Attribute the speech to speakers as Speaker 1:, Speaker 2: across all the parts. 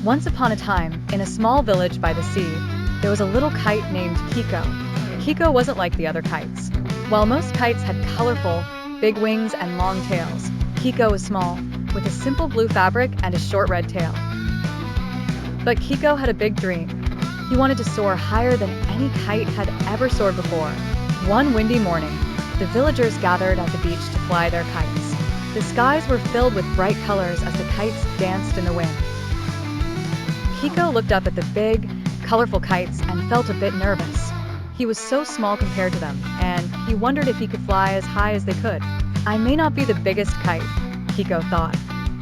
Speaker 1: Once upon a time, in a small village by the sea, there was a little kite named Kiko. Kiko wasn't like the other kites. While most kites had colorful, big wings and long tails, Kiko was small, with a simple blue fabric and a short red tail. But Kiko had a big dream. He wanted to soar higher than any kite had ever soared before. One windy morning, the villagers gathered at the beach to fly their kites. The skies were filled with bright colors as the kites danced in the wind. Kiko looked up at the big, colorful kites and felt a bit nervous. He was so small compared to them, and he wondered if he could fly as high as they could. I may not be the biggest kite, Kiko thought,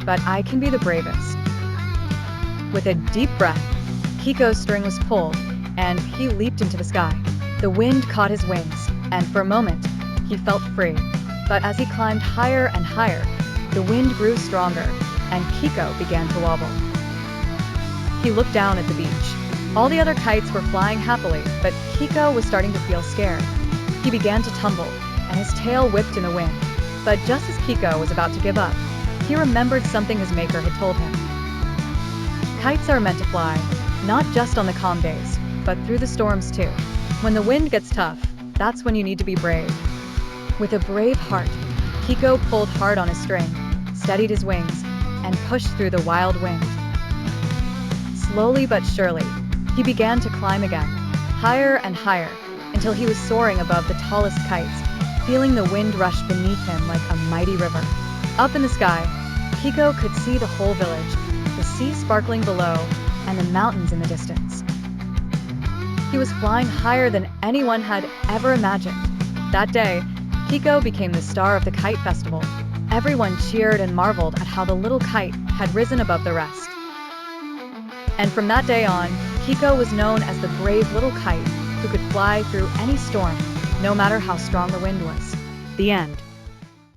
Speaker 1: but I can be the bravest. With a deep breath, Kiko's string was pulled, and he leaped into the sky. The wind caught his wings, and for a moment, he felt free. But as he climbed higher and higher, the wind grew stronger, and Kiko began to wobble. He looked down at the beach. All the other kites were flying happily, but Kiko was starting to feel scared. He began to tumble, and his tail whipped in the wind. But just as Kiko was about to give up, he remembered something his maker had told him. Kites are meant to fly, not just on the calm days, but through the storms too. When the wind gets tough, that's when you need to be brave. With a brave heart, Kiko pulled hard on his string, steadied his wings, and pushed through the wild wind. Slowly but surely, he began to climb again, higher and higher, until he was soaring above the tallest kites, feeling the wind rush beneath him like a mighty river. Up in the sky, Kiko could see the whole village, the sea sparkling below, and the mountains in the distance. He was flying higher than anyone had ever imagined. That day, Kiko became the star of the Kite Festival. Everyone cheered and marveled at how the little kite had risen above the rest. And from that day on, Kiko was known as the brave little kite who could fly through any storm, no matter how strong the wind was. The end.